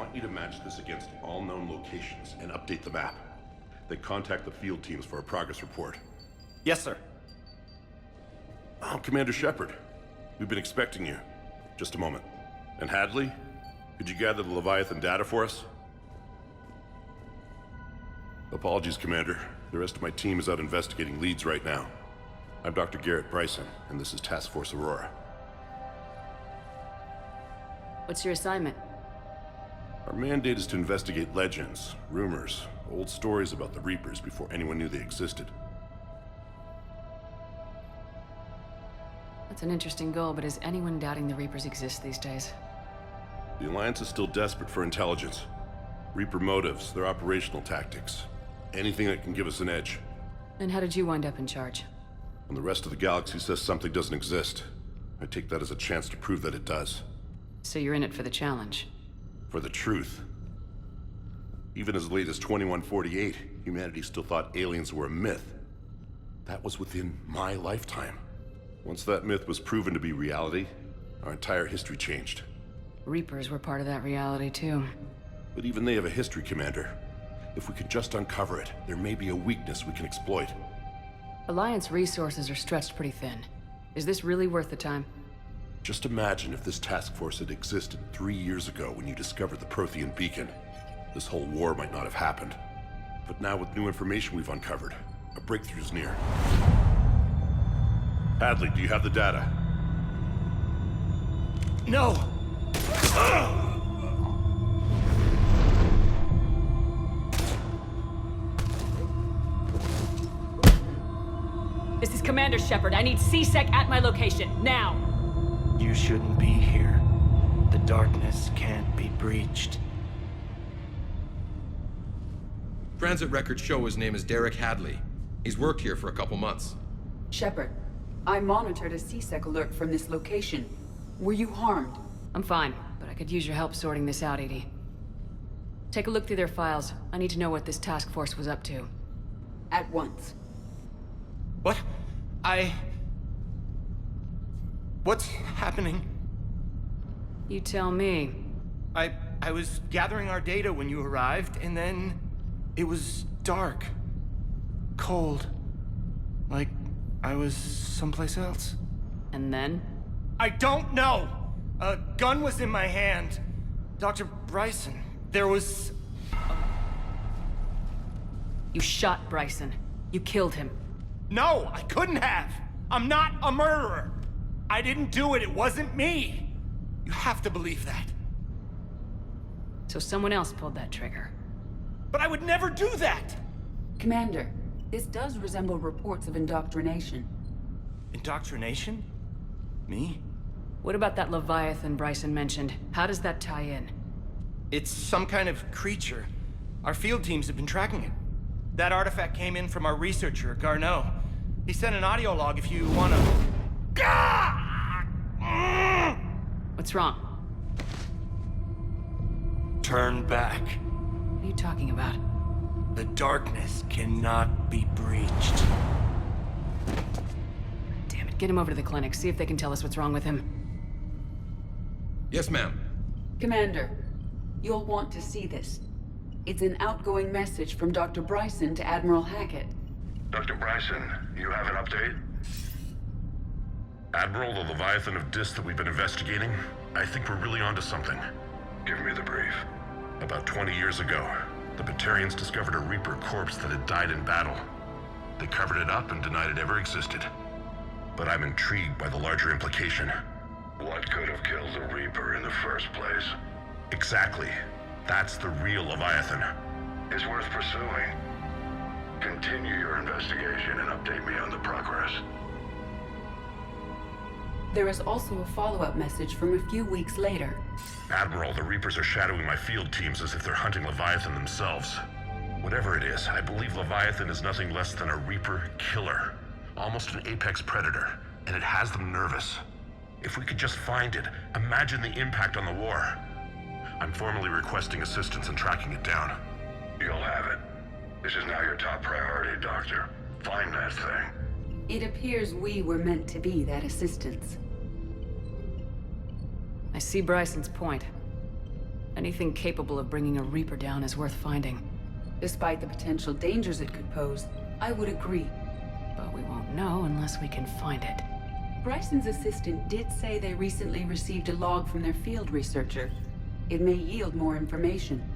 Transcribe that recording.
want you to match this against all known locations and update the map. Then contact the field teams for a progress report. Yes, sir. Oh, Commander Shepard. We've been expecting you. Just a moment. And Hadley? Could you gather the Leviathan data for us? Apologies, Commander. The rest of my team is out investigating leads right now. I'm Dr. Garrett Bryson, and this is Task Force Aurora. What's your assignment? Our mandate is to investigate legends, rumors, old stories about the Reapers before anyone knew they existed. That's an interesting goal, but is anyone doubting the Reapers exist these days? The Alliance is still desperate for intelligence. Reaper motives, their operational tactics. Anything that can give us an edge. And how did you wind up in charge? When the rest of the galaxy says something doesn't exist, I take that as a chance to prove that it does. So you're in it for the challenge? For the truth. Even as late as 2148, humanity still thought aliens were a myth. That was within my lifetime. Once that myth was proven to be reality, our entire history changed. Reapers were part of that reality, too. But even they have a history, Commander. If we can just uncover it, there may be a weakness we can exploit. Alliance resources are stretched pretty thin. Is this really worth the time? Just imagine if this task force had existed 3 years ago when you discovered the Prothean beacon. This whole war might not have happened. But now with new information we've uncovered, a breakthrough's near. Hadley, do you have the data? No! This is Commander Shepard. I need C-Sec at my location, now! You shouldn't be here. The darkness can't be breached. Transit records show his name is Derek Hadley. He's worked here for a couple months. Shepard, I monitored a C-Sec alert from this location. Were you harmed? I'm fine, but I could use your help sorting this out, EDI. Take a look through their files. I need to know what this task force was up to. At once. What? What's happening? You tell me. I was gathering our data when you arrived, and then it was dark. Cold. Like I was someplace else. And then? I don't know! A gun was in my hand. Dr. Bryson, there was... You shot Bryson. You killed him. No, I couldn't have! I'm not a murderer! I didn't do it, it wasn't me! You have to believe that. So someone else pulled that trigger. But I would never do that! Commander, this does resemble reports of indoctrination. Indoctrination? Me? What about that Leviathan Bryson mentioned? How does that tie in? It's some kind of creature. Our field teams have been tracking it. That artifact came in from our researcher, Garneau. He sent an audio log if you wanna... What's wrong? Turn back. What are you talking about? The darkness cannot be breached. Damn it, get him over to the clinic. See if they can tell us what's wrong with him. Yes, ma'am. Commander, you'll want to see this. It's an outgoing message from Dr. Bryson to Admiral Hackett. Dr. Bryson, you have an update? Admiral, the Leviathan of Dis that we've been investigating, I think we're really onto something. Give me the brief. About 20 years ago, the Batarians discovered a Reaper corpse that had died in battle. They covered it up and denied it ever existed. But I'm intrigued by the larger implication. What could have killed the Reaper in the first place? Exactly. That's the real Leviathan. It's worth pursuing. Continue your investigation and update me on the progress. There is also a follow-up message from a few weeks later. Admiral, the Reapers are shadowing my field teams as if they're hunting Leviathan themselves. Whatever it is, I believe Leviathan is nothing less than a Reaper killer. Almost an apex predator, and it has them nervous. If we could just find it, imagine the impact on the war. I'm formally requesting assistance in tracking it down. You'll have it. This is now your top priority, Doctor. Find that thing. It appears we were meant to be that assistance. I see Bryson's point. Anything capable of bringing a Reaper down is worth finding. Despite the potential dangers it could pose, I would agree. But we won't know unless we can find it. Bryson's assistant did say they recently received a log from their field researcher. It may yield more information.